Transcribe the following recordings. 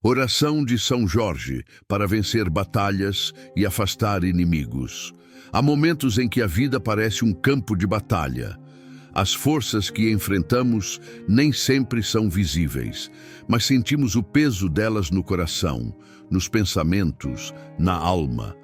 Oração de São Jorge para vencer batalhas e afastar inimigos. Há momentos em que a vida parece um campo de batalha. As forças que enfrentamos nem sempre são visíveis, mas sentimos o peso delas no coração, nos pensamentos, na alma.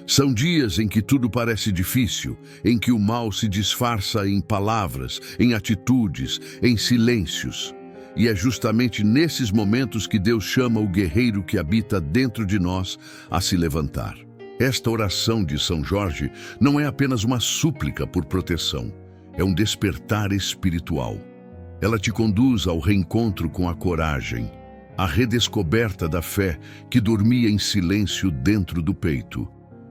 São dias em que tudo parece difícil, em que o mal se disfarça em palavras, em atitudes, em silêncios. E é justamente nesses momentos que Deus chama o guerreiro que habita dentro de nós a se levantar. Esta oração de São Jorge não é apenas uma súplica por proteção, é um despertar espiritual. Ela te conduz ao reencontro com a coragem, à redescoberta da fé que dormia em silêncio dentro do peito.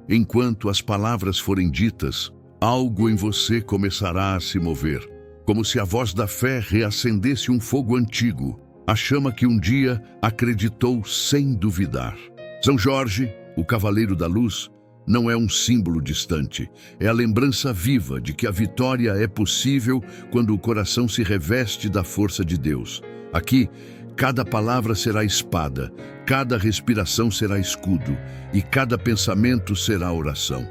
Enquanto as palavras forem ditas, algo em você começará a se mover, como se a voz da fé reacendesse um fogo antigo, a chama que um dia acreditou sem duvidar. São Jorge, o Cavaleiro da Luz, não é um símbolo distante, é a lembrança viva de que a vitória é possível quando o coração se reveste da força de Deus. Aqui, cada palavra será espada, cada respiração será escudo e cada pensamento será oração.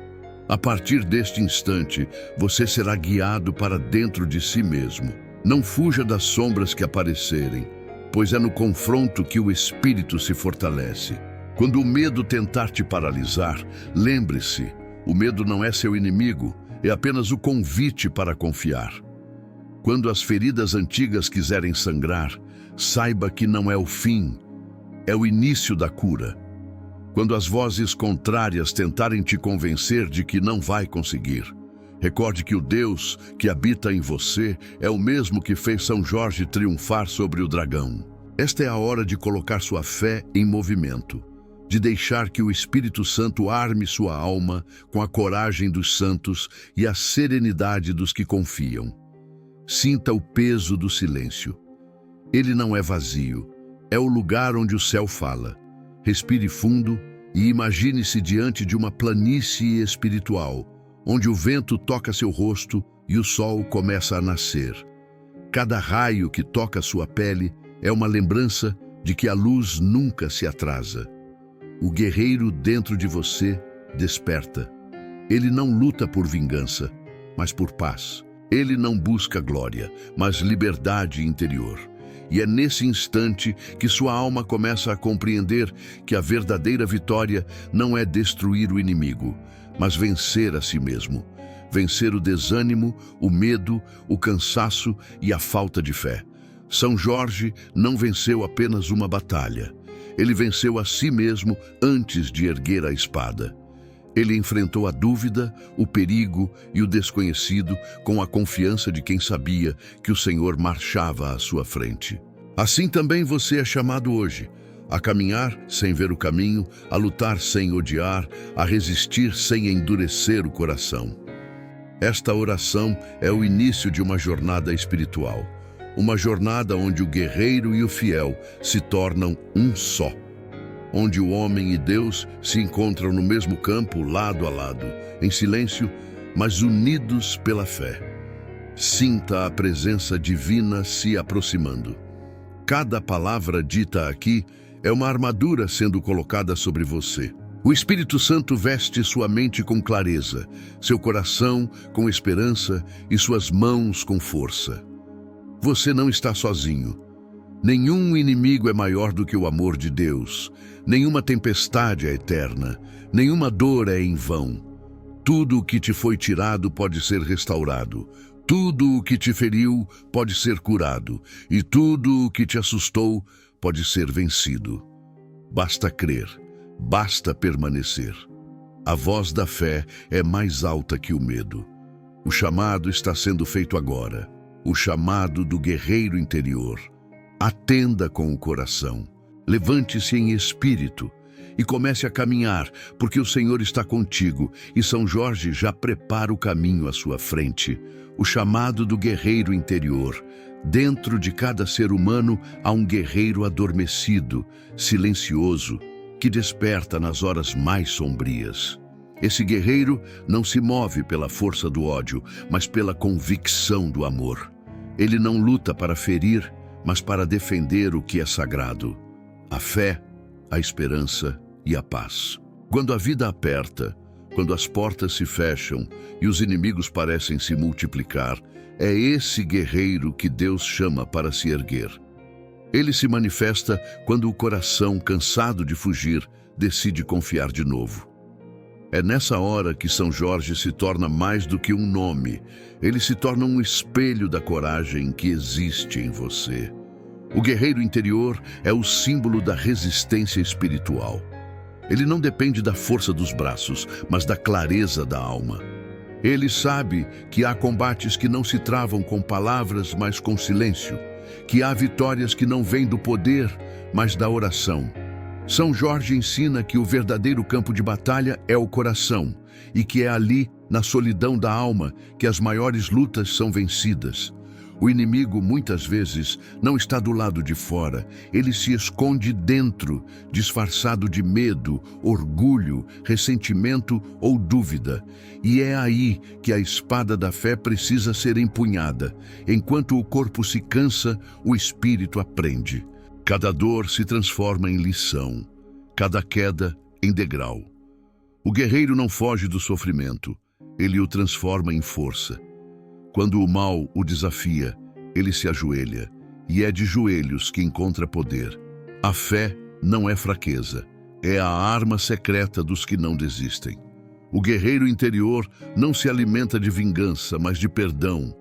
A partir deste instante, você será guiado para dentro de si mesmo. Não fuja das sombras que aparecerem, pois é no confronto que o espírito se fortalece. Quando o medo tentar te paralisar, lembre-se, o medo não é seu inimigo, é apenas o convite para confiar. Quando as feridas antigas quiserem sangrar, saiba que não é o fim, é o início da cura. Quando as vozes contrárias tentarem te convencer de que não vai conseguir, recorde que o Deus que habita em você é o mesmo que fez São Jorge triunfar sobre o dragão. Esta é a hora de colocar sua fé em movimento, de deixar que o Espírito Santo arme sua alma com a coragem dos santos e a serenidade dos que confiam. Sinta o peso do silêncio. Ele não é vazio, é o lugar onde o céu fala. Respire fundo e imagine-se diante de uma planície espiritual, onde o vento toca seu rosto e o sol começa a nascer. Cada raio que toca sua pele é uma lembrança de que a luz nunca se atrasa. O guerreiro dentro de você desperta. Ele não luta por vingança, mas por paz. Ele não busca glória, mas liberdade interior. E é nesse instante que sua alma começa a compreender que a verdadeira vitória não é destruir o inimigo, mas vencer a si mesmo. Vencer o desânimo, o medo, o cansaço e a falta de fé. São Jorge não venceu apenas uma batalha. Ele venceu a si mesmo antes de erguer a espada. Ele enfrentou a dúvida, o perigo e o desconhecido com a confiança de quem sabia que o Senhor marchava à sua frente. Assim também você é chamado hoje, a caminhar sem ver o caminho, a lutar sem odiar, a resistir sem endurecer o coração. Esta oração é o início de uma jornada espiritual, uma jornada onde o guerreiro e o fiel se tornam um só. Onde o homem e Deus se encontram no mesmo campo, lado a lado, em silêncio, mas unidos pela fé. Sinta a presença divina se aproximando. Cada palavra dita aqui é uma armadura sendo colocada sobre você. O Espírito Santo veste sua mente com clareza, seu coração com esperança e suas mãos com força. Você não está sozinho. Nenhum inimigo é maior do que o amor de Deus. Nenhuma tempestade é eterna. Nenhuma dor é em vão. Tudo o que te foi tirado pode ser restaurado. Tudo o que te feriu pode ser curado. E tudo o que te assustou pode ser vencido. Basta crer. Basta permanecer. A voz da fé é mais alta que o medo. O chamado está sendo feito agora. O chamado do guerreiro interior. Atenda com o coração, levante-se em espírito e comece a caminhar, porque o Senhor está contigo e São Jorge já prepara o caminho à sua frente. O chamado do guerreiro interior. Dentro de cada ser humano há um guerreiro adormecido, silencioso, que desperta nas horas mais sombrias. Esse guerreiro não se move pela força do ódio, mas pela convicção do amor. Ele não luta para ferir, mas para defender o que é sagrado. A fé, a esperança e a paz. Quando a vida aperta, quando as portas se fecham e os inimigos parecem se multiplicar, é esse guerreiro que Deus chama para se erguer. Ele se manifesta quando o coração, cansado de fugir, decide confiar de novo. É nessa hora que São Jorge se torna mais do que um nome. Ele se torna um espelho da coragem que existe em você. O guerreiro interior é o símbolo da resistência espiritual. Ele não depende da força dos braços, mas da clareza da alma. Ele sabe que há combates que não se travam com palavras, mas com silêncio, que há vitórias que não vêm do poder, mas da oração. São Jorge ensina que o verdadeiro campo de batalha é o coração, e que é ali, na solidão da alma, que as maiores lutas são vencidas. O inimigo, muitas vezes, não está do lado de fora. Ele se esconde dentro, disfarçado de medo, orgulho, ressentimento ou dúvida. E é aí que a espada da fé precisa ser empunhada. Enquanto o corpo se cansa, o espírito aprende. Cada dor se transforma em lição, cada queda em degrau. O guerreiro não foge do sofrimento, ele o transforma em força. Quando o mal o desafia, ele se ajoelha, e é de joelhos que encontra poder. A fé não é fraqueza, é a arma secreta dos que não desistem. O guerreiro interior não se alimenta de vingança, mas de perdão.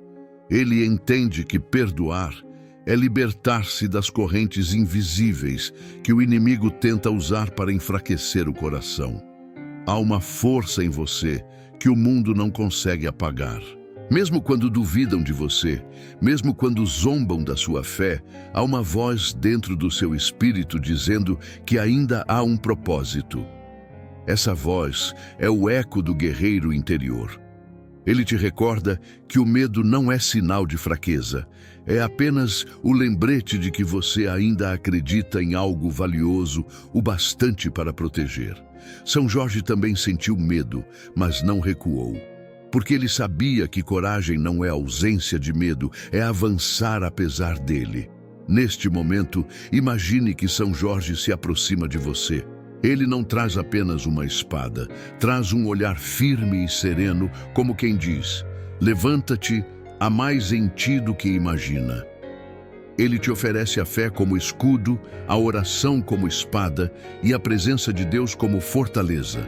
Ele entende que perdoar é libertar-se das correntes invisíveis que o inimigo tenta usar para enfraquecer o coração. Há uma força em você que o mundo não consegue apagar. Mesmo quando duvidam de você, mesmo quando zombam da sua fé, há uma voz dentro do seu espírito dizendo que ainda há um propósito. Essa voz é o eco do guerreiro interior. Ele te recorda que o medo não é sinal de fraqueza, é apenas o lembrete de que você ainda acredita em algo valioso o bastante para proteger. São Jorge também sentiu medo, mas não recuou. Porque ele sabia que coragem não é ausência de medo, é avançar apesar dele. Neste momento, imagine que São Jorge se aproxima de você. Ele não traz apenas uma espada, traz um olhar firme e sereno, como quem diz: levanta-te, há mais em ti do que imagina. Ele te oferece a fé como escudo, a oração como espada e a presença de Deus como fortaleza.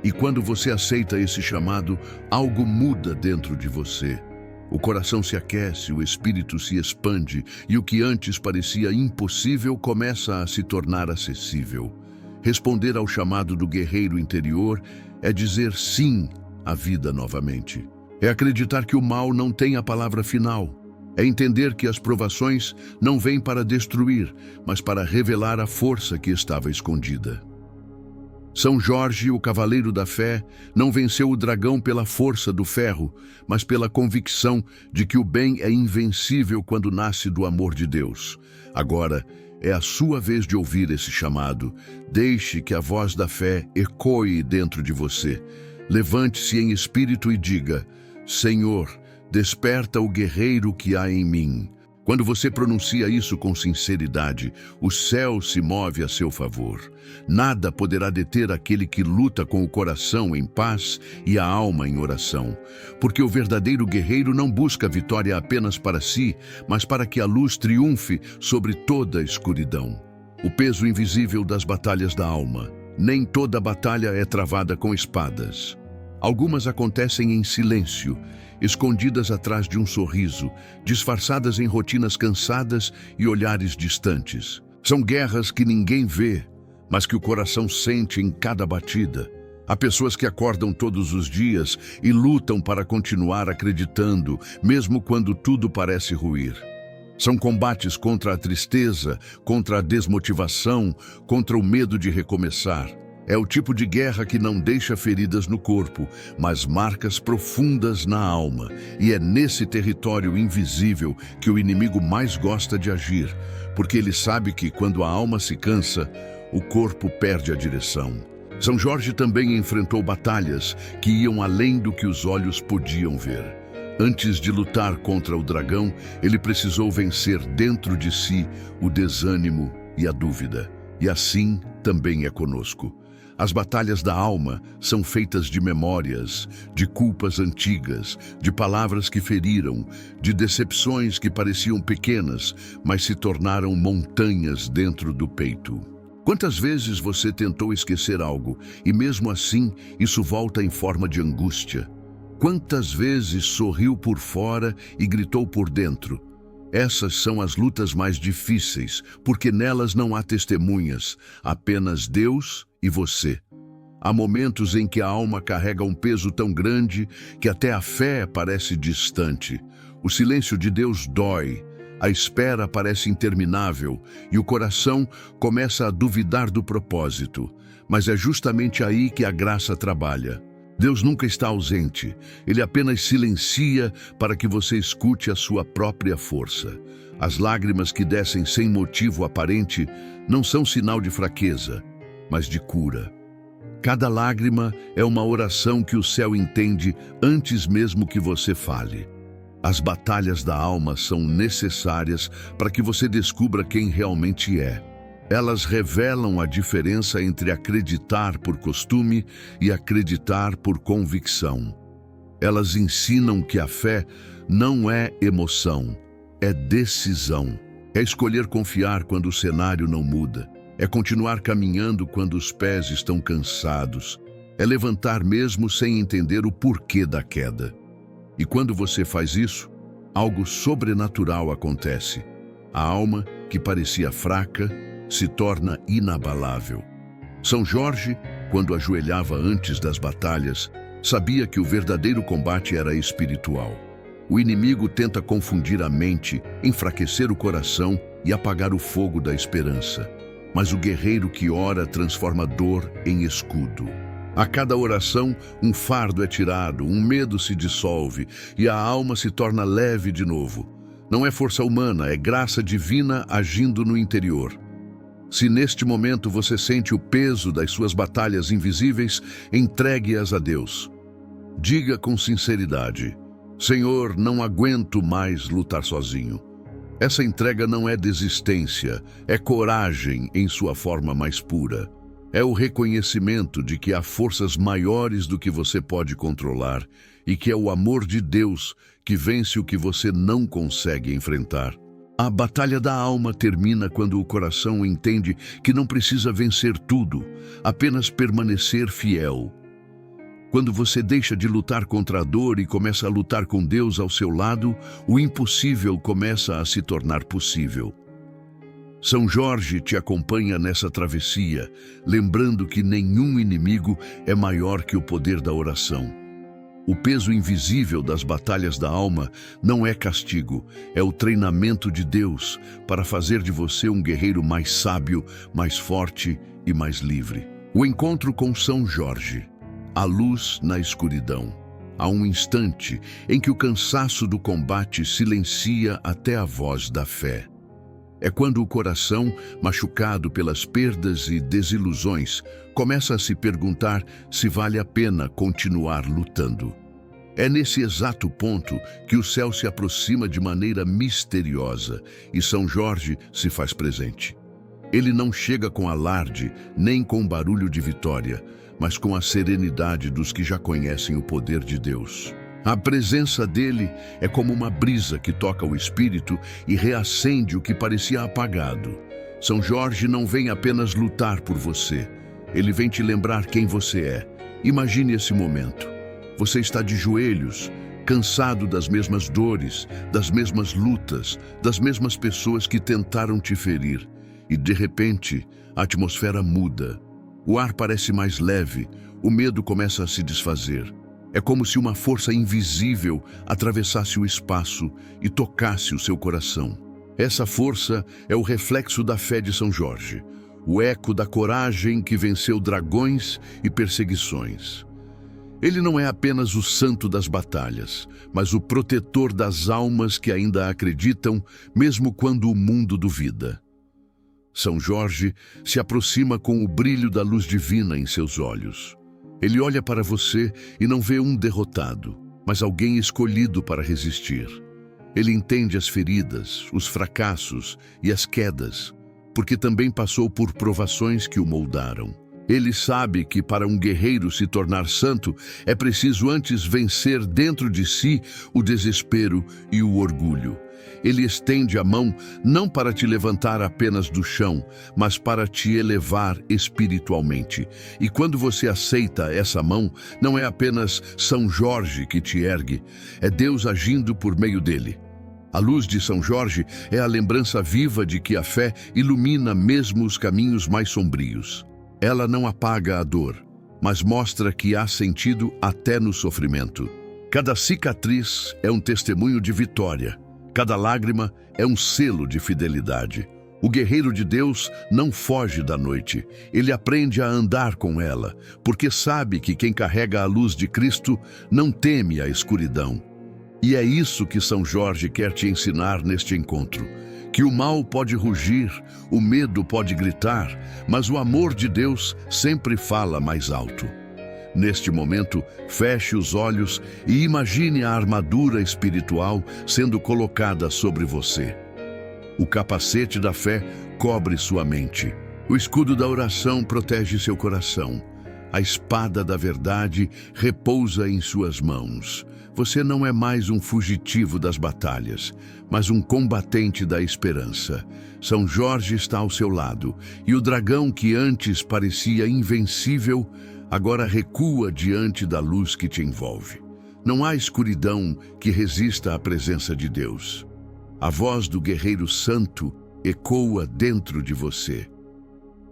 E quando você aceita esse chamado, algo muda dentro de você. O coração se aquece, o espírito se expande e o que antes parecia impossível começa a se tornar acessível. Responder ao chamado do guerreiro interior é dizer sim à vida novamente. É acreditar que o mal não tem a palavra final. É entender que as provações não vêm para destruir, mas para revelar a força que estava escondida. São Jorge, o cavaleiro da fé, não venceu o dragão pela força do ferro, mas pela convicção de que o bem é invencível quando nasce do amor de Deus. Agora, é a sua vez de ouvir esse chamado. Deixe que a voz da fé ecoe dentro de você. Levante-se em espírito e diga: Senhor, desperta o guerreiro que há em mim. Quando você pronuncia isso com sinceridade, o céu se move a seu favor. Nada poderá deter aquele que luta com o coração em paz e a alma em oração. Porque o verdadeiro guerreiro não busca vitória apenas para si, mas para que a luz triunfe sobre toda a escuridão. O peso invisível das batalhas da alma. Nem toda batalha é travada com espadas. Algumas acontecem em silêncio, escondidas atrás de um sorriso, disfarçadas em rotinas cansadas e olhares distantes. São guerras que ninguém vê, mas que o coração sente em cada batida. Há pessoas que acordam todos os dias e lutam para continuar acreditando, mesmo quando tudo parece ruir. São combates contra a tristeza, contra a desmotivação, contra o medo de recomeçar. É o tipo de guerra que não deixa feridas no corpo, mas marcas profundas na alma. E é nesse território invisível que o inimigo mais gosta de agir, porque ele sabe que quando a alma se cansa, o corpo perde a direção. São Jorge também enfrentou batalhas que iam além do que os olhos podiam ver. Antes de lutar contra o dragão, ele precisou vencer dentro de si o desânimo e a dúvida. E assim, também é conosco. As batalhas da alma são feitas de memórias, de culpas antigas, de palavras que feriram, de decepções que pareciam pequenas, mas se tornaram montanhas dentro do peito. Quantas vezes você tentou esquecer algo e mesmo assim isso volta em forma de angústia? Quantas vezes sorriu por fora e gritou por dentro? Essas são as lutas mais difíceis, porque nelas não há testemunhas, apenas Deus e você. Há momentos em que a alma carrega um peso tão grande que até a fé parece distante. O silêncio de Deus dói, a espera parece interminável e o coração começa a duvidar do propósito. Mas é justamente aí que a graça trabalha. Deus nunca está ausente, Ele apenas silencia para que você escute a sua própria força. As lágrimas que descem sem motivo aparente não são sinal de fraqueza, mas de cura. Cada lágrima é uma oração que o céu entende antes mesmo que você fale. As batalhas da alma são necessárias para que você descubra quem realmente é. Elas revelam a diferença entre acreditar por costume e acreditar por convicção. Elas ensinam que a fé não é emoção, é decisão. É escolher confiar quando o cenário não muda. É continuar caminhando quando os pés estão cansados. É levantar mesmo sem entender o porquê da queda. E quando você faz isso, algo sobrenatural acontece. A alma, que parecia fraca, se torna inabalável. São Jorge, quando ajoelhava antes das batalhas, sabia que o verdadeiro combate era espiritual. O inimigo tenta confundir a mente, enfraquecer o coração e apagar o fogo da esperança. Mas o guerreiro que ora transforma dor em escudo. A cada oração, um fardo é tirado, um medo se dissolve e a alma se torna leve de novo. Não é força humana, é graça divina agindo no interior. Se neste momento você sente o peso das suas batalhas invisíveis, entregue-as a Deus. Diga com sinceridade: Senhor, não aguento mais lutar sozinho. Essa entrega não é desistência, é coragem em sua forma mais pura. É o reconhecimento de que há forças maiores do que você pode controlar e que é o amor de Deus que vence o que você não consegue enfrentar. A batalha da alma termina quando o coração entende que não precisa vencer tudo, apenas permanecer fiel. Quando você deixa de lutar contra a dor e começa a lutar com Deus ao seu lado, o impossível começa a se tornar possível. São Jorge te acompanha nessa travessia, lembrando que nenhum inimigo é maior que o poder da oração. O peso invisível das batalhas da alma não é castigo, é o treinamento de Deus para fazer de você um guerreiro mais sábio, mais forte e mais livre. O encontro com São Jorge. A luz na escuridão. Há um instante em que o cansaço do combate silencia até a voz da fé. É quando o coração, machucado pelas perdas e desilusões, começa a se perguntar se vale a pena continuar lutando. É nesse exato ponto que o céu se aproxima de maneira misteriosa e São Jorge se faz presente. Ele não chega com alarde, nem com barulho de vitória, mas com a serenidade dos que já conhecem o poder de Deus. A presença dele é como uma brisa que toca o espírito e reacende o que parecia apagado. São Jorge não vem apenas lutar por você, ele vem te lembrar quem você é. Imagine esse momento. Você está de joelhos, cansado das mesmas dores, das mesmas lutas, das mesmas pessoas que tentaram te ferir. E de repente, a atmosfera muda. O ar parece mais leve, o medo começa a se desfazer. É como se uma força invisível atravessasse o espaço e tocasse o seu coração. Essa força é o reflexo da fé de São Jorge, o eco da coragem que venceu dragões e perseguições. Ele não é apenas o santo das batalhas, mas o protetor das almas que ainda acreditam, mesmo quando o mundo duvida. São Jorge se aproxima com o brilho da luz divina em seus olhos. Ele olha para você e não vê um derrotado, mas alguém escolhido para resistir. Ele entende as feridas, os fracassos e as quedas, porque também passou por provações que o moldaram. Ele sabe que para um guerreiro se tornar santo, é preciso antes vencer dentro de si o desespero e o orgulho. Ele estende a mão não para te levantar apenas do chão, mas para te elevar espiritualmente. E quando você aceita essa mão, não é apenas São Jorge que te ergue, é Deus agindo por meio dele. A luz de São Jorge é a lembrança viva de que a fé ilumina mesmo os caminhos mais sombrios. Ela não apaga a dor, mas mostra que há sentido até no sofrimento. Cada cicatriz é um testemunho de vitória. Cada lágrima é um selo de fidelidade. O guerreiro de Deus não foge da noite. Ele aprende a andar com ela, porque sabe que quem carrega a luz de Cristo não teme a escuridão. E é isso que São Jorge quer te ensinar neste encontro. Que o mal pode rugir, o medo pode gritar, mas o amor de Deus sempre fala mais alto. Neste momento, feche os olhos e imagine a armadura espiritual sendo colocada sobre você. O capacete da fé cobre sua mente. O escudo da oração protege seu coração. A espada da verdade repousa em suas mãos. Você não é mais um fugitivo das batalhas, mas um combatente da esperança. São Jorge está ao seu lado, e o dragão que antes parecia invencível, agora recua diante da luz que te envolve. Não há escuridão que resista à presença de Deus. A voz do guerreiro santo ecoa dentro de você.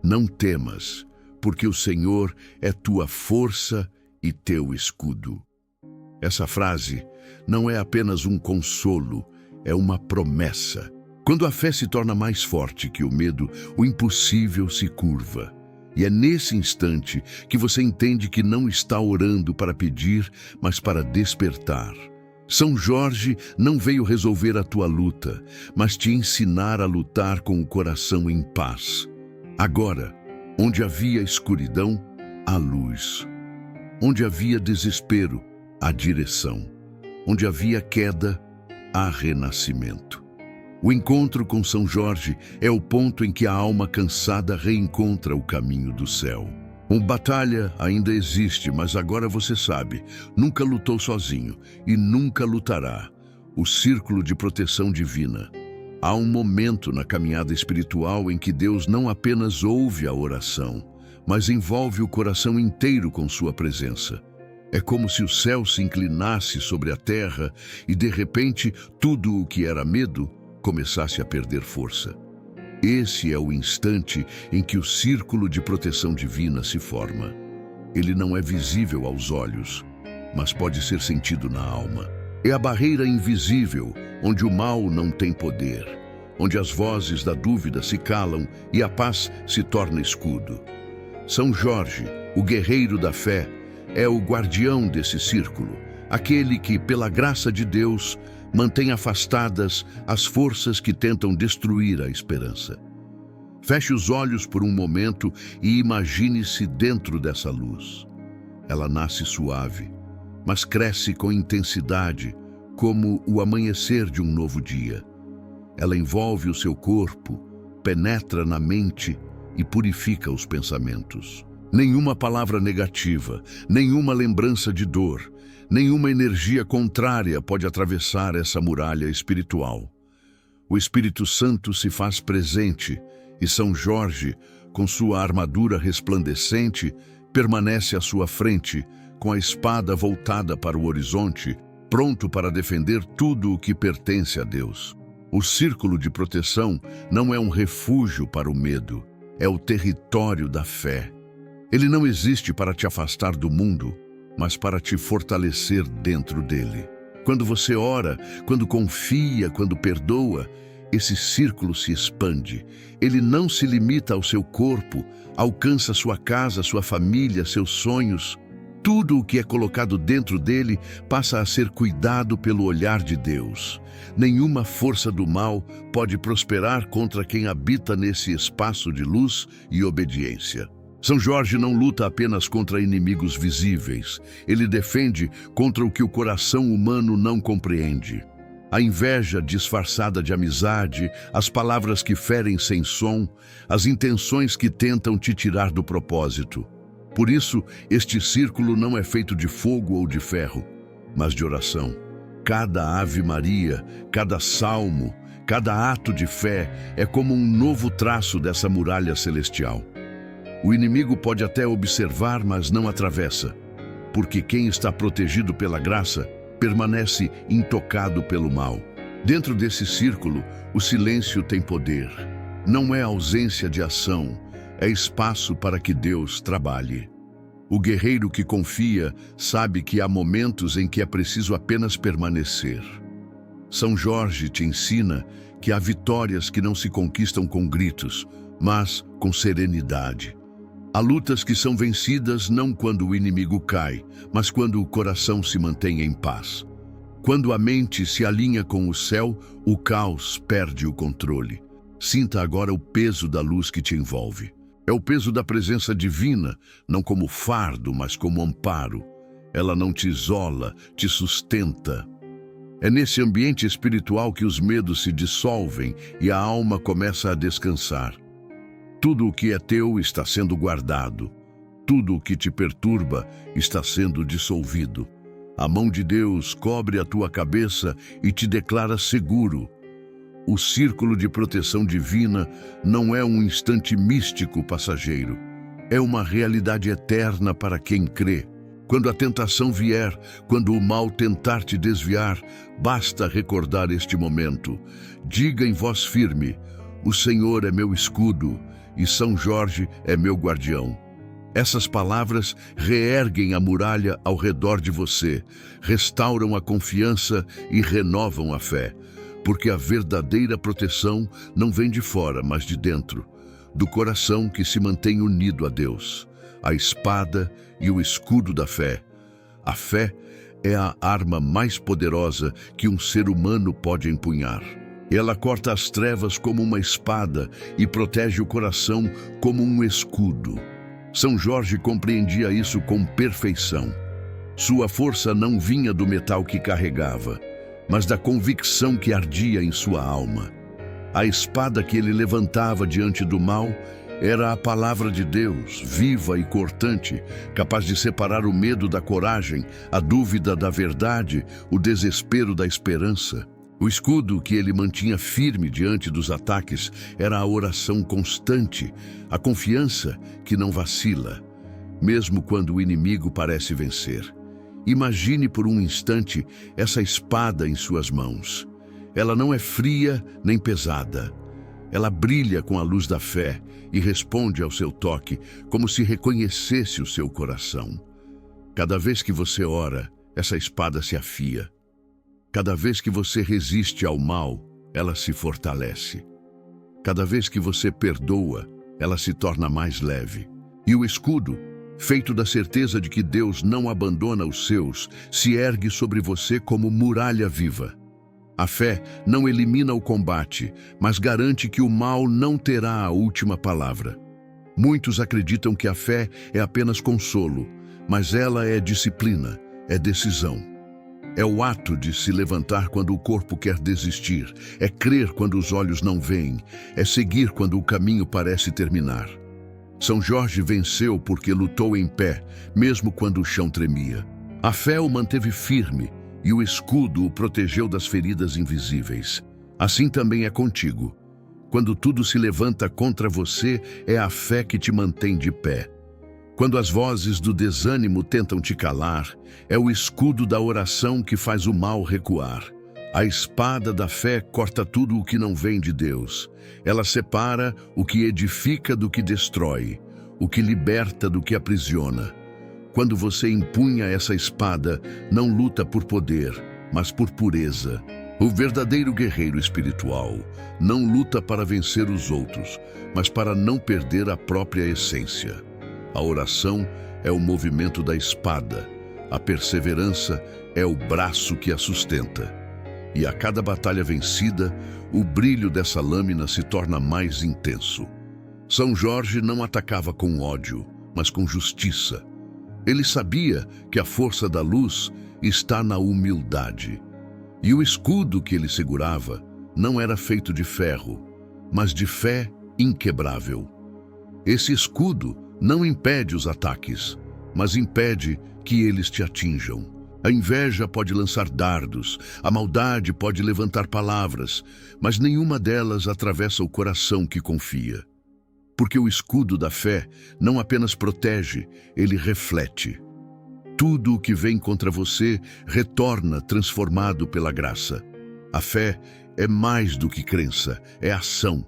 Não temas, porque o Senhor é tua força e teu escudo. Essa frase não é apenas um consolo, é uma promessa. Quando a fé se torna mais forte que o medo, o impossível se curva. E é nesse instante que você entende que não está orando para pedir, mas para despertar. São Jorge não veio resolver a tua luta, mas te ensinar a lutar com o coração em paz. Agora, onde havia escuridão, há luz. Onde havia desespero, há direção. Onde havia queda, há renascimento. O encontro com São Jorge é o ponto em que a alma cansada reencontra o caminho do céu. Uma batalha ainda existe, mas agora você sabe, nunca lutou sozinho e nunca lutará. O círculo de proteção divina. Há um momento na caminhada espiritual em que Deus não apenas ouve a oração, mas envolve o coração inteiro com sua presença. É como se o céu se inclinasse sobre a terra e, de repente, tudo o que era medo começasse a perder força. Esse é o instante em que o círculo de proteção divina se forma. Ele não é visível aos olhos, mas pode ser sentido na alma. É a barreira invisível, onde o mal não tem poder, onde as vozes da dúvida se calam e a paz se torna escudo. São Jorge, o guerreiro da fé, é o guardião desse círculo, aquele que, pela graça de Deus, mantém afastadas as forças que tentam destruir a esperança. Feche os olhos por um momento e imagine-se dentro dessa luz. Ela nasce suave, mas cresce com intensidade, como o amanhecer de um novo dia. Ela envolve o seu corpo, penetra na mente e purifica os pensamentos. Nenhuma palavra negativa, nenhuma lembrança de dor, nenhuma energia contrária pode atravessar essa muralha espiritual. O Espírito Santo se faz presente e São Jorge, com sua armadura resplandecente, permanece à sua frente, com a espada voltada para o horizonte, pronto para defender tudo o que pertence a Deus. O círculo de proteção não é um refúgio para o medo, é o território da fé. Ele não existe para te afastar do mundo, mas para te fortalecer dentro dele. Quando você ora, quando confia, quando perdoa, esse círculo se expande. Ele não se limita ao seu corpo, alcança sua casa, sua família, seus sonhos. Tudo o que é colocado dentro dele passa a ser cuidado pelo olhar de Deus. Nenhuma força do mal pode prosperar contra quem habita nesse espaço de luz e obediência. São Jorge não luta apenas contra inimigos visíveis. Ele defende contra o que o coração humano não compreende. A inveja disfarçada de amizade, as palavras que ferem sem som, as intenções que tentam te tirar do propósito. Por isso, este círculo não é feito de fogo ou de ferro, mas de oração. Cada Ave Maria, cada salmo, cada ato de fé é como um novo traço dessa muralha celestial. O inimigo pode até observar, mas não atravessa, porque quem está protegido pela graça permanece intocado pelo mal. Dentro desse círculo, o silêncio tem poder. Não é ausência de ação, é espaço para que Deus trabalhe. O guerreiro que confia sabe que há momentos em que é preciso apenas permanecer. São Jorge te ensina que há vitórias que não se conquistam com gritos, mas com serenidade. Há lutas que são vencidas não quando o inimigo cai, mas quando o coração se mantém em paz. Quando a mente se alinha com o céu, o caos perde o controle. Sinta agora o peso da luz que te envolve. É o peso da presença divina, não como fardo, mas como amparo. Ela não te isola, te sustenta. É nesse ambiente espiritual que os medos se dissolvem e a alma começa a descansar. Tudo o que é teu está sendo guardado. Tudo o que te perturba está sendo dissolvido. A mão de Deus cobre a tua cabeça e te declara seguro. O círculo de proteção divina não é um instante místico passageiro. É uma realidade eterna para quem crê. Quando a tentação vier, quando o mal tentar te desviar, basta recordar este momento. Diga em voz firme: o Senhor é meu escudo e São Jorge é meu guardião. Essas palavras reerguem a muralha ao redor de você, restauram a confiança e renovam a fé. Porque a verdadeira proteção não vem de fora, mas de dentro, do coração que se mantém unido a Deus. A espada e o escudo da fé. A fé é a arma mais poderosa que um ser humano pode empunhar. Ela corta as trevas como uma espada e protege o coração como um escudo. São Jorge compreendia isso com perfeição. Sua força não vinha do metal que carregava, mas da convicção que ardia em sua alma. A espada que ele levantava diante do mal era a palavra de Deus, viva e cortante, capaz de separar o medo da coragem, a dúvida da verdade, o desespero da esperança. O escudo que ele mantinha firme diante dos ataques era a oração constante, a confiança que não vacila, mesmo quando o inimigo parece vencer. Imagine por um instante essa espada em suas mãos. Ela não é fria nem pesada. Ela brilha com a luz da fé e responde ao seu toque, como se reconhecesse o seu coração. Cada vez que você ora, essa espada se afia. Cada vez que você resiste ao mal, ela se fortalece. Cada vez que você perdoa, ela se torna mais leve. E o escudo, feito da certeza de que Deus não abandona os seus, se ergue sobre você como muralha viva. A fé não elimina o combate, mas garante que o mal não terá a última palavra. Muitos acreditam que a fé é apenas consolo, mas ela é disciplina, é decisão. É o ato de se levantar quando o corpo quer desistir, é crer quando os olhos não veem, é seguir quando o caminho parece terminar. São Jorge venceu porque lutou em pé, mesmo quando o chão tremia. A fé o manteve firme e o escudo o protegeu das feridas invisíveis. Assim também é contigo. Quando tudo se levanta contra você, é a fé que te mantém de pé. Quando as vozes do desânimo tentam te calar, é o escudo da oração que faz o mal recuar. A espada da fé corta tudo o que não vem de Deus. Ela separa o que edifica do que destrói, o que liberta do que aprisiona. Quando você empunha essa espada, não luta por poder, mas por pureza. O verdadeiro guerreiro espiritual não luta para vencer os outros, mas para não perder a própria essência. A oração é o movimento da espada, a perseverança é o braço que a sustenta. E a cada batalha vencida, o brilho dessa lâmina se torna mais intenso. São Jorge não atacava com ódio, mas com justiça. Ele sabia que a força da luz está na humildade. E o escudo que ele segurava não era feito de ferro, mas de fé inquebrável. Esse escudo não impede os ataques, mas impede que eles te atinjam. A inveja pode lançar dardos, a maldade pode levantar palavras, mas nenhuma delas atravessa o coração que confia. Porque o escudo da fé não apenas protege, ele reflete. Tudo o que vem contra você retorna transformado pela graça. A fé é mais do que crença, é ação.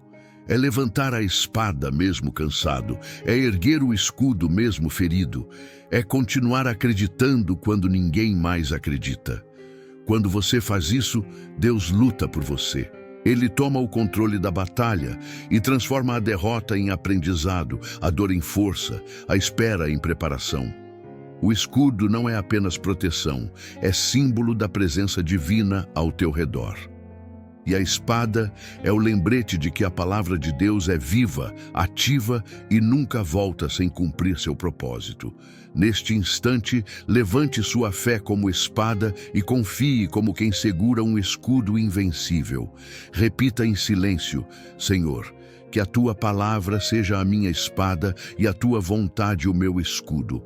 É levantar a espada mesmo cansado, é erguer o escudo mesmo ferido, é continuar acreditando quando ninguém mais acredita. Quando você faz isso, Deus luta por você. Ele toma o controle da batalha e transforma a derrota em aprendizado, a dor em força, a espera em preparação. O escudo não é apenas proteção, é símbolo da presença divina ao teu redor. E a espada é o lembrete de que a palavra de Deus é viva, ativa e nunca volta sem cumprir seu propósito. Neste instante, levante sua fé como espada e confie como quem segura um escudo invencível. Repita em silêncio: Senhor, que a tua palavra seja a minha espada e a tua vontade o meu escudo.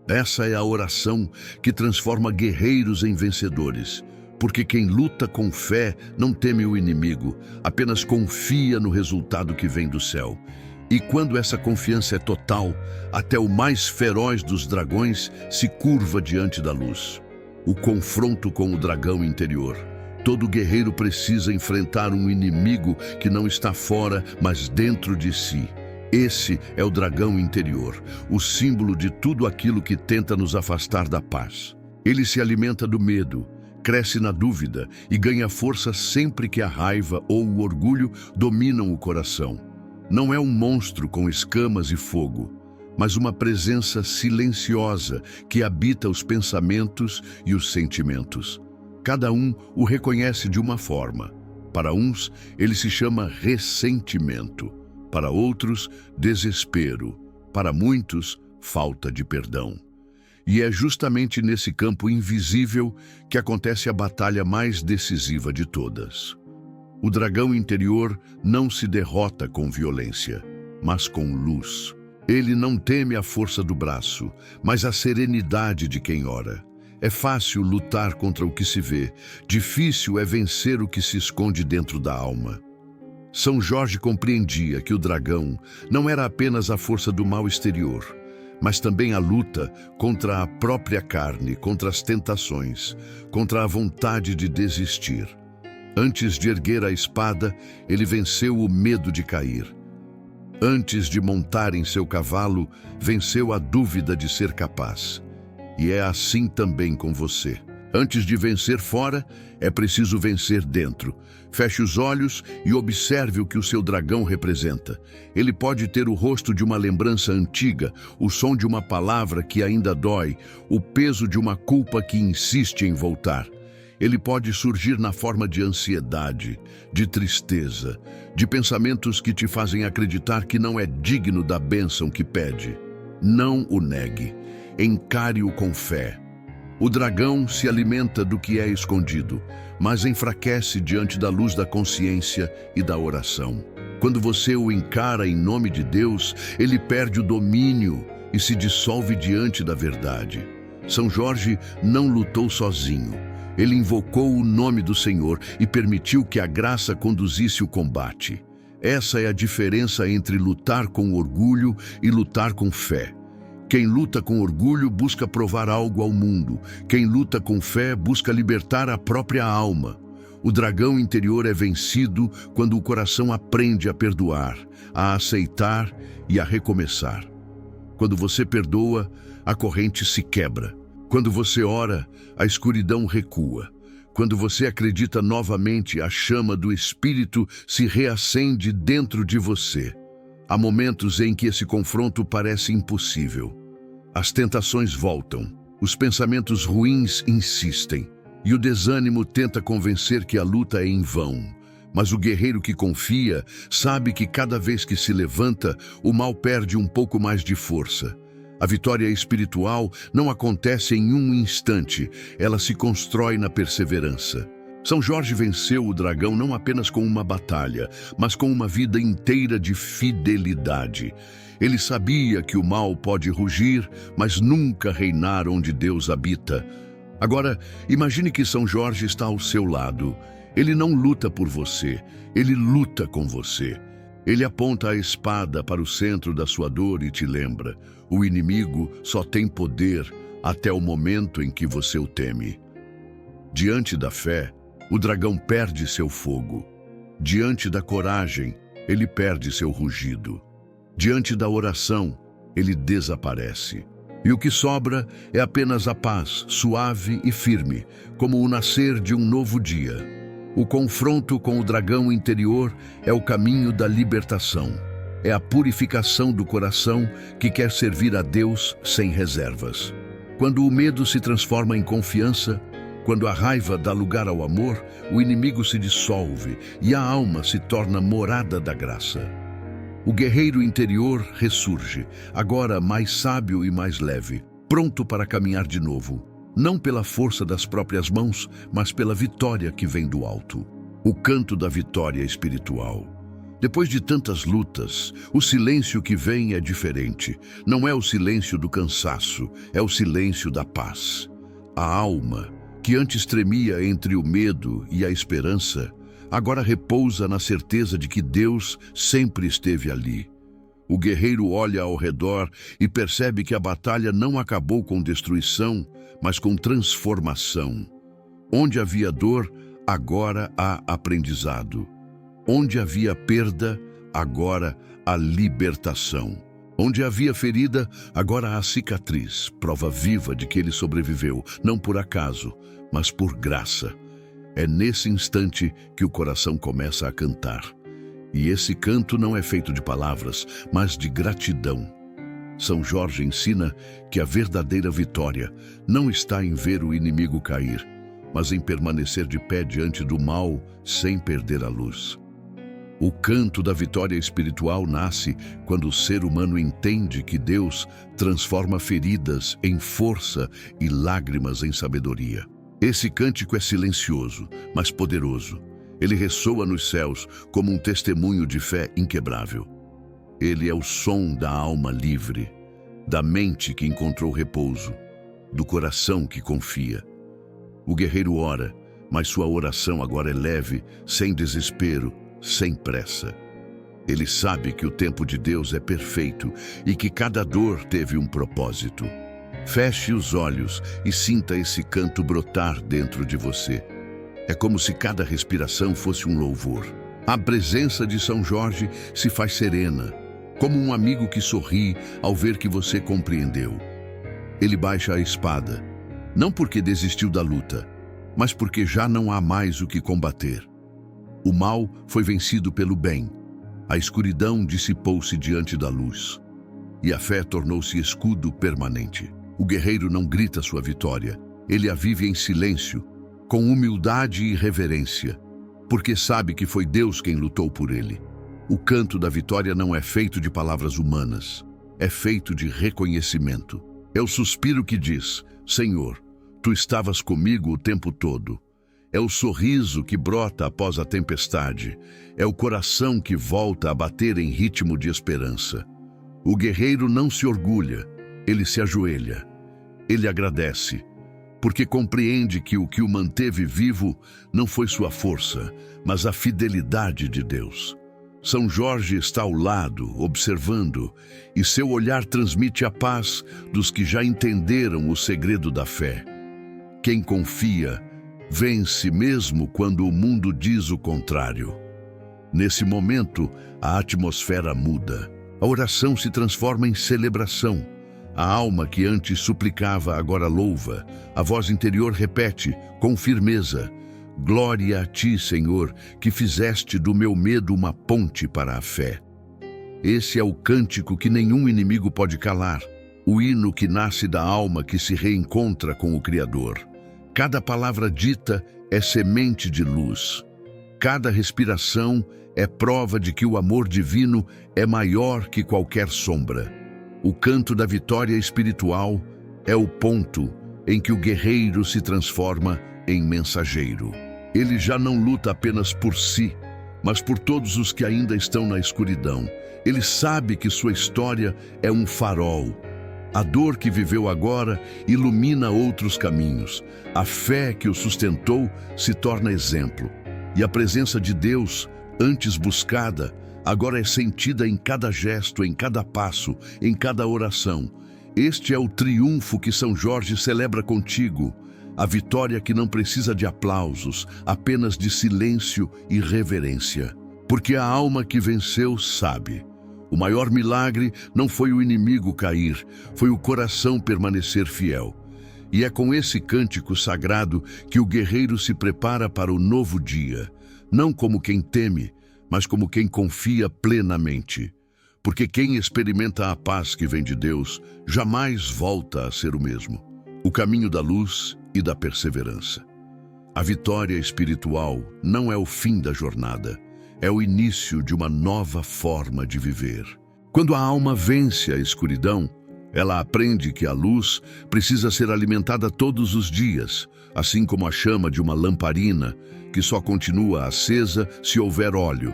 Essa é a oração que transforma guerreiros em vencedores. Porque quem luta com fé não teme o inimigo, apenas confia no resultado que vem do céu. E quando essa confiança é total, até o mais feroz dos dragões se curva diante da luz. O confronto com o dragão interior. Todo guerreiro precisa enfrentar um inimigo que não está fora, mas dentro de si. Esse é o dragão interior, o símbolo de tudo aquilo que tenta nos afastar da paz. Ele se alimenta do medo, cresce na dúvida e ganha força sempre que a raiva ou o orgulho dominam o coração. Não é um monstro com escamas e fogo, mas uma presença silenciosa que habita os pensamentos e os sentimentos. Cada um o reconhece de uma forma. Para uns, ele se chama ressentimento. Para outros, desespero. Para muitos, falta de perdão. E é justamente nesse campo invisível que acontece a batalha mais decisiva de todas. O dragão interior não se derrota com violência, mas com luz. Ele não teme a força do braço, mas a serenidade de quem ora. É fácil lutar contra o que se vê, difícil é vencer o que se esconde dentro da alma. São Jorge compreendia que o dragão não era apenas a força do mal exterior, mas também a luta contra a própria carne, contra as tentações, contra a vontade de desistir. Antes de erguer a espada, ele venceu o medo de cair. Antes de montar em seu cavalo, venceu a dúvida de ser capaz. E é assim também com você. Antes de vencer fora, é preciso vencer dentro. Feche os olhos e observe o que o seu dragão representa. Ele pode ter o rosto de uma lembrança antiga, o som de uma palavra que ainda dói, o peso de uma culpa que insiste em voltar. Ele pode surgir na forma de ansiedade, de tristeza, de pensamentos que te fazem acreditar que não é digno da bênção que pede. Não o negue. Encare-o com fé. O dragão se alimenta do que é escondido, mas enfraquece diante da luz da consciência e da oração. Quando você o encara em nome de Deus, ele perde o domínio e se dissolve diante da verdade. São Jorge não lutou sozinho. Ele invocou o nome do Senhor e permitiu que a graça conduzisse o combate. Essa é a diferença entre lutar com orgulho e lutar com fé. Quem luta com orgulho busca provar algo ao mundo. Quem luta com fé busca libertar a própria alma. O dragão interior é vencido quando o coração aprende a perdoar, a aceitar e a recomeçar. Quando você perdoa, a corrente se quebra. Quando você ora, a escuridão recua. Quando você acredita novamente, a chama do Espírito se reacende dentro de você. Há momentos em que esse confronto parece impossível. As tentações voltam, os pensamentos ruins insistem, e o desânimo tenta convencer que a luta é em vão. Mas o guerreiro que confia sabe que cada vez que se levanta, o mal perde um pouco mais de força. A vitória espiritual não acontece em um instante, ela se constrói na perseverança. São Jorge venceu o dragão não apenas com uma batalha, mas com uma vida inteira de fidelidade. Ele sabia que o mal pode rugir, mas nunca reinar onde Deus habita. Agora, imagine que São Jorge está ao seu lado. Ele não luta por você, ele luta com você. Ele aponta a espada para o centro da sua dor e te lembra: o inimigo só tem poder até o momento em que você o teme. Diante da fé, o dragão perde seu fogo. Diante da coragem, ele perde seu rugido. Diante da oração, ele desaparece. E o que sobra é apenas a paz, suave e firme, como o nascer de um novo dia. O confronto com o dragão interior é o caminho da libertação. É a purificação do coração que quer servir a Deus sem reservas. Quando o medo se transforma em confiança, quando a raiva dá lugar ao amor, o inimigo se dissolve e a alma se torna morada da graça. O guerreiro interior ressurge, agora mais sábio e mais leve, pronto para caminhar de novo, não pela força das próprias mãos, mas pela vitória que vem do alto. O canto da vitória espiritual. Depois de tantas lutas, o silêncio que vem é diferente. Não é o silêncio do cansaço, é o silêncio da paz. A alma, que antes tremia entre o medo e a esperança, agora repousa na certeza de que Deus sempre esteve ali. O guerreiro olha ao redor e percebe que a batalha não acabou com destruição, mas com transformação. Onde havia dor, agora há aprendizado. Onde havia perda, agora há libertação. Onde havia ferida, agora há cicatriz, prova viva de que ele sobreviveu, não por acaso, mas por graça. É nesse instante que o coração começa a cantar. E esse canto não é feito de palavras, mas de gratidão. São Jorge ensina que a verdadeira vitória não está em ver o inimigo cair, mas em permanecer de pé diante do mal sem perder a luz. O canto da vitória espiritual nasce quando o ser humano entende que Deus transforma feridas em força e lágrimas em sabedoria. Esse cântico é silencioso, mas poderoso. Ele ressoa nos céus como um testemunho de fé inquebrável. Ele é o som da alma livre, da mente que encontrou repouso, do coração que confia. O guerreiro ora, mas sua oração agora é leve, sem desespero, sem pressa. Ele sabe que o tempo de Deus é perfeito e que cada dor teve um propósito. Feche os olhos e sinta esse canto brotar dentro de você. É como se cada respiração fosse um louvor. A presença de São Jorge se faz serena, como um amigo que sorri ao ver que você compreendeu. Ele baixa a espada, não porque desistiu da luta, mas porque já não há mais o que combater. O mal foi vencido pelo bem, a escuridão dissipou-se diante da luz, e a fé tornou-se escudo permanente. O guerreiro não grita sua vitória, ele a vive em silêncio, com humildade e reverência, porque sabe que foi Deus quem lutou por ele. O canto da vitória não é feito de palavras humanas, é feito de reconhecimento. É o suspiro que diz: Senhor, Tu estavas comigo o tempo todo. É o sorriso que brota após a tempestade, é o coração que volta a bater em ritmo de esperança. O guerreiro não se orgulha, ele se ajoelha. Ele agradece, porque compreende que o manteve vivo não foi sua força, mas a fidelidade de Deus. São Jorge está ao lado, observando, e seu olhar transmite a paz dos que já entenderam o segredo da fé. Quem confia, vence mesmo quando o mundo diz o contrário. Nesse momento, a atmosfera muda. A oração se transforma em celebração. A alma que antes suplicava agora louva. A voz interior repete, com firmeza: Glória a Ti, Senhor, que fizeste do meu medo uma ponte para a fé. Esse é o cântico que nenhum inimigo pode calar, o hino que nasce da alma que se reencontra com o Criador. Cada palavra dita é semente de luz. Cada respiração é prova de que o amor divino é maior que qualquer sombra. O canto da vitória espiritual é o ponto em que o guerreiro se transforma em mensageiro. Ele já não luta apenas por si, mas por todos os que ainda estão na escuridão. Ele sabe que sua história é um farol. A dor que viveu agora ilumina outros caminhos. A fé que o sustentou se torna exemplo. E a presença de Deus, antes buscada, agora é sentida em cada gesto, em cada passo, em cada oração. Este é o triunfo que São Jorge celebra contigo. A vitória que não precisa de aplausos, apenas de silêncio e reverência. Porque a alma que venceu sabe. O maior milagre não foi o inimigo cair, foi o coração permanecer fiel. E é com esse cântico sagrado que o guerreiro se prepara para o novo dia, não como quem teme, mas como quem confia plenamente. Porque quem experimenta a paz que vem de Deus jamais volta a ser o mesmo. O caminho da luz e da perseverança. A vitória espiritual não é o fim da jornada, é o início de uma nova forma de viver. Quando a alma vence a escuridão, ela aprende que a luz precisa ser alimentada todos os dias, assim como a chama de uma lamparina, que só continua acesa se houver óleo.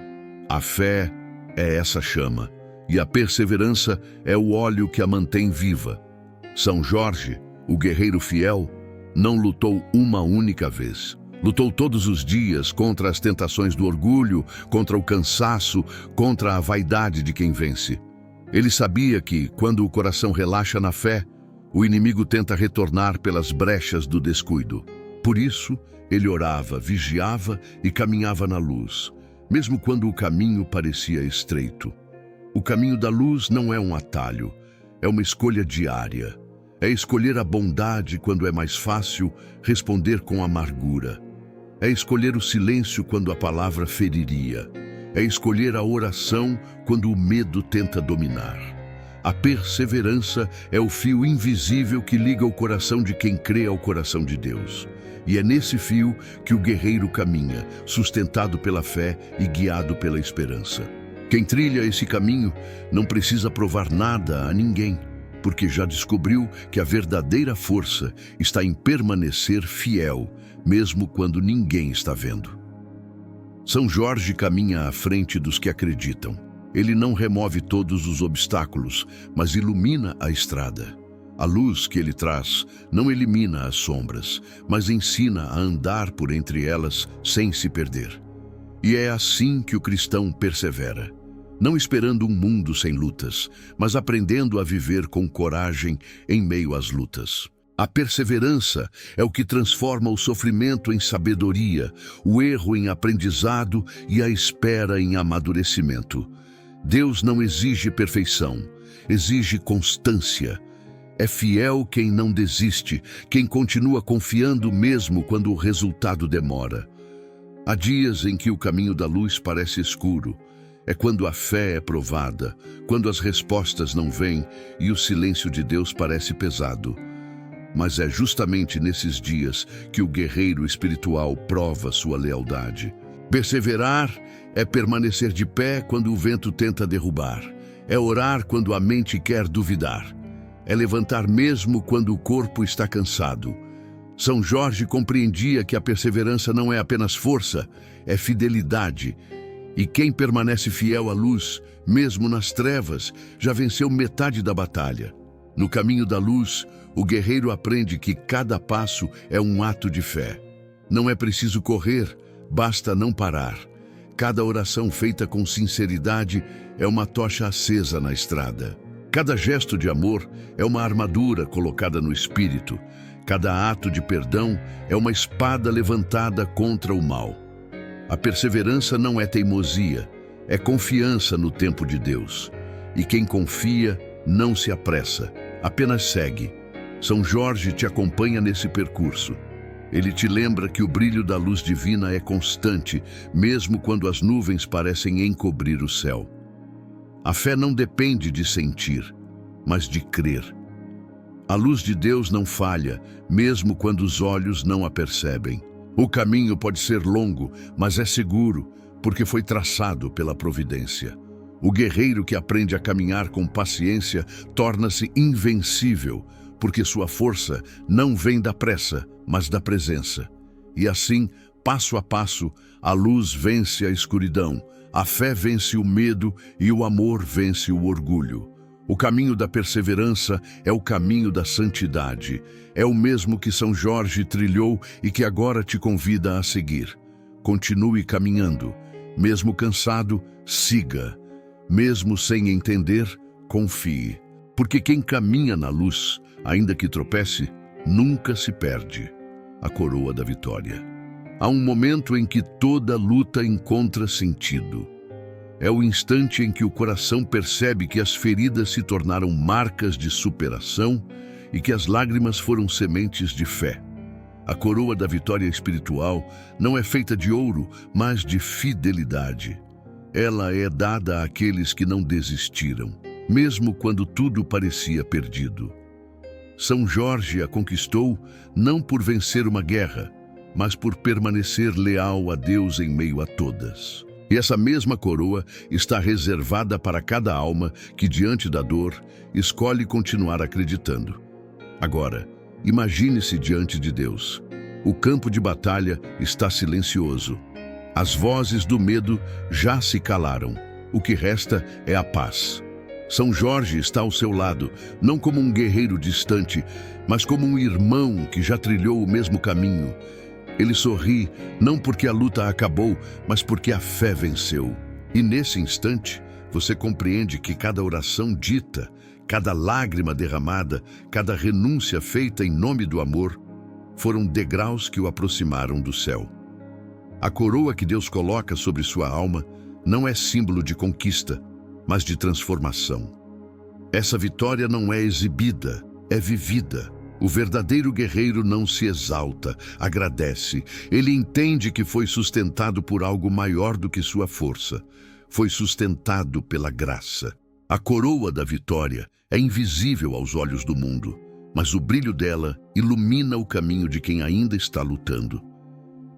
A fé é essa chama, e a perseverança é o óleo que a mantém viva. São Jorge, o guerreiro fiel, não lutou uma única vez. Lutou todos os dias contra as tentações do orgulho, contra o cansaço, contra a vaidade de quem vence. Ele sabia que, quando o coração relaxa na fé, o inimigo tenta retornar pelas brechas do descuido. Por isso, ele orava, vigiava e caminhava na luz, mesmo quando o caminho parecia estreito. O caminho da luz não é um atalho, é uma escolha diária. É escolher a bondade quando é mais fácil responder com amargura. É escolher o silêncio quando a palavra feriria. É escolher a oração quando o medo tenta dominar. A perseverança é o fio invisível que liga o coração de quem crê ao coração de Deus. E é nesse fio que o guerreiro caminha, sustentado pela fé e guiado pela esperança. Quem trilha esse caminho não precisa provar nada a ninguém, porque já descobriu que a verdadeira força está em permanecer fiel, mesmo quando ninguém está vendo. São Jorge caminha à frente dos que acreditam. Ele não remove todos os obstáculos, mas ilumina a estrada. A luz que ele traz não elimina as sombras, mas ensina a andar por entre elas sem se perder. E é assim que o cristão persevera. Não esperando um mundo sem lutas, mas aprendendo a viver com coragem em meio às lutas. A perseverança é o que transforma o sofrimento em sabedoria, o erro em aprendizado e a espera em amadurecimento. Deus não exige perfeição, exige constância. É fiel quem não desiste, quem continua confiando mesmo quando o resultado demora. Há dias em que o caminho da luz parece escuro. É quando a fé é provada, quando as respostas não vêm e o silêncio de Deus parece pesado. Mas é justamente nesses dias que o guerreiro espiritual prova sua lealdade. Perseverar é permanecer de pé quando o vento tenta derrubar. É orar quando a mente quer duvidar. É levantar mesmo quando o corpo está cansado. São Jorge compreendia que a perseverança não é apenas força, é fidelidade. E quem permanece fiel à luz, mesmo nas trevas, já venceu metade da batalha. No caminho da luz, o guerreiro aprende que cada passo é um ato de fé. Não é preciso correr, basta não parar. Cada oração feita com sinceridade é uma tocha acesa na estrada. Cada gesto de amor é uma armadura colocada no espírito. Cada ato de perdão é uma espada levantada contra o mal. A perseverança não é teimosia, é confiança no tempo de Deus. E quem confia não se apressa, apenas segue. São Jorge te acompanha nesse percurso. Ele te lembra que o brilho da luz divina é constante, mesmo quando as nuvens parecem encobrir o céu. A fé não depende de sentir, mas de crer. A luz de Deus não falha, mesmo quando os olhos não a percebem. O caminho pode ser longo, mas é seguro, porque foi traçado pela providência. O guerreiro que aprende a caminhar com paciência torna-se invencível, porque sua força não vem da pressa, mas da presença. E assim, passo a passo, a luz vence a escuridão, a fé vence o medo e o amor vence o orgulho. O caminho da perseverança é o caminho da santidade. É o mesmo que São Jorge trilhou e que agora te convida a seguir. Continue caminhando. Mesmo cansado, siga. Mesmo sem entender, confie. Porque quem caminha na luz, ainda que tropece, nunca se perde. A coroa da vitória. Há um momento em que toda luta encontra sentido. É o instante em que o coração percebe que as feridas se tornaram marcas de superação e que as lágrimas foram sementes de fé. A coroa da vitória espiritual não é feita de ouro, mas de fidelidade. Ela é dada àqueles que não desistiram, mesmo quando tudo parecia perdido. São Jorge a conquistou não por vencer uma guerra, mas por permanecer leal a Deus em meio a todas. E essa mesma coroa está reservada para cada alma que, diante da dor, escolhe continuar acreditando. Agora, imagine-se diante de Deus. O campo de batalha está silencioso. As vozes do medo já se calaram. O que resta é a paz. São Jorge está ao seu lado, não como um guerreiro distante, mas como um irmão que já trilhou o mesmo caminho. Ele sorri, não porque a luta acabou, mas porque a fé venceu. E nesse instante, você compreende que cada oração dita, cada lágrima derramada, cada renúncia feita em nome do amor, foram degraus que o aproximaram do céu. A coroa que Deus coloca sobre sua alma não é símbolo de conquista, mas de transformação. Essa vitória não é exibida, é vivida. O verdadeiro guerreiro não se exalta, agradece. Ele entende que foi sustentado por algo maior do que sua força. Foi sustentado pela graça. A coroa da vitória é invisível aos olhos do mundo, mas o brilho dela ilumina o caminho de quem ainda está lutando.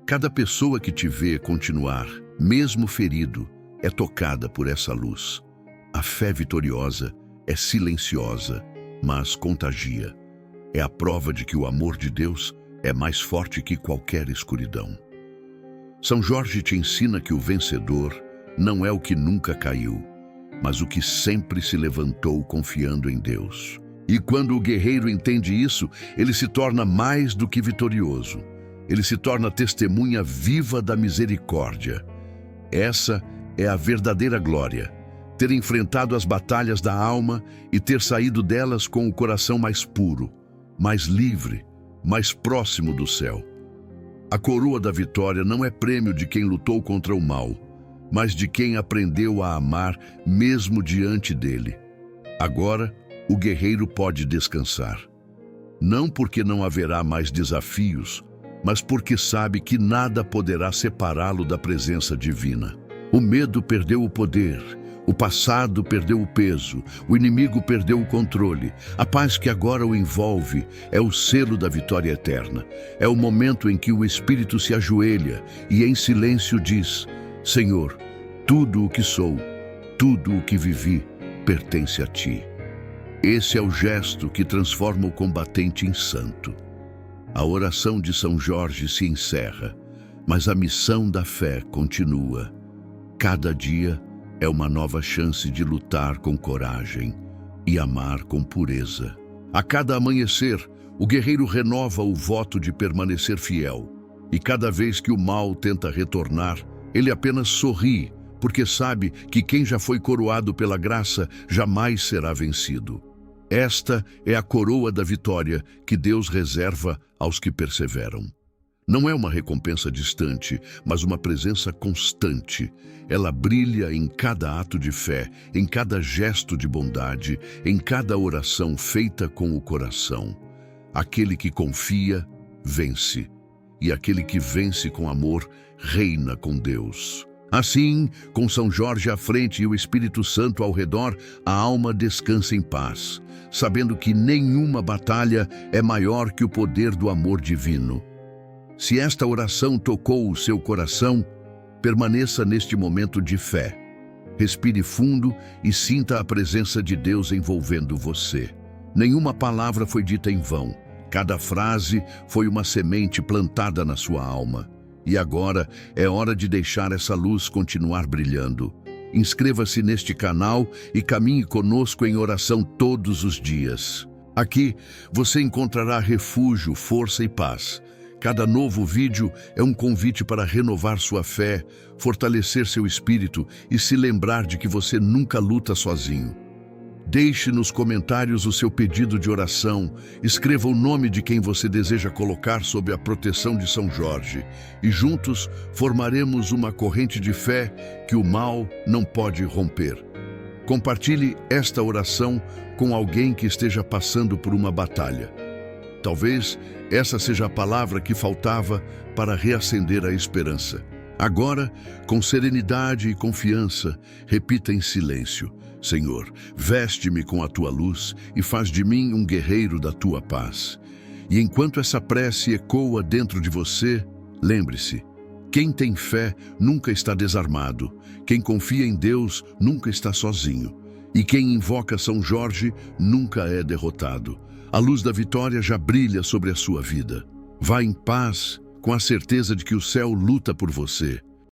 Cada pessoa que te vê continuar, mesmo ferido, é tocada por essa luz. A fé vitoriosa é silenciosa, mas contagia. É a prova de que o amor de Deus é mais forte que qualquer escuridão. São Jorge te ensina que o vencedor não é o que nunca caiu, mas o que sempre se levantou confiando em Deus. E quando o guerreiro entende isso, ele se torna mais do que vitorioso. Ele se torna testemunha viva da misericórdia. Essa é a verdadeira glória. Ter enfrentado as batalhas da alma e ter saído delas com o coração mais puro, mais livre, mais próximo do céu. A coroa da vitória não é prêmio de quem lutou contra o mal, mas de quem aprendeu a amar mesmo diante dele. Agora, o guerreiro pode descansar. Não porque não haverá mais desafios, mas porque sabe que nada poderá separá-lo da presença divina. O medo perdeu o poder. O passado perdeu o peso, o inimigo perdeu o controle. A paz que agora o envolve é o selo da vitória eterna. É o momento em que o Espírito se ajoelha e em silêncio diz: Senhor, tudo o que sou, tudo o que vivi, pertence a Ti. Esse é o gesto que transforma o combatente em santo. A oração de São Jorge se encerra, mas a missão da fé continua. Cada dia é uma nova chance de lutar com coragem e amar com pureza. A cada amanhecer, o guerreiro renova o voto de permanecer fiel. E cada vez que o mal tenta retornar, ele apenas sorri, porque sabe que quem já foi coroado pela graça jamais será vencido. Esta é a coroa da vitória que Deus reserva aos que perseveram. Não é uma recompensa distante, mas uma presença constante. Ela brilha em cada ato de fé, em cada gesto de bondade, em cada oração feita com o coração. Aquele que confia, vence. E aquele que vence com amor, reina com Deus. Assim, com São Jorge à frente e o Espírito Santo ao redor, a alma descansa em paz, sabendo que nenhuma batalha é maior que o poder do amor divino. Se esta oração tocou o seu coração, permaneça neste momento de fé. Respire fundo e sinta a presença de Deus envolvendo você. Nenhuma palavra foi dita em vão. Cada frase foi uma semente plantada na sua alma. E agora é hora de deixar essa luz continuar brilhando. Inscreva-se neste canal e caminhe conosco em oração todos os dias. Aqui você encontrará refúgio, força e paz. Cada novo vídeo é um convite para renovar sua fé, fortalecer seu espírito e se lembrar de que você nunca luta sozinho. Deixe nos comentários o seu pedido de oração, escreva o nome de quem você deseja colocar sob a proteção de São Jorge e juntos formaremos uma corrente de fé que o mal não pode romper. Compartilhe esta oração com alguém que esteja passando por uma batalha. Talvez essa seja a palavra que faltava para reacender a esperança. Agora, com serenidade e confiança, repita em silêncio: Senhor, veste-me com a tua luz e faz de mim um guerreiro da tua paz. E enquanto essa prece ecoa dentro de você, lembre-se: quem tem fé nunca está desarmado, quem confia em Deus nunca está sozinho, e quem invoca São Jorge nunca é derrotado. A luz da vitória já brilha sobre a sua vida. Vá em paz, com a certeza de que o céu luta por você.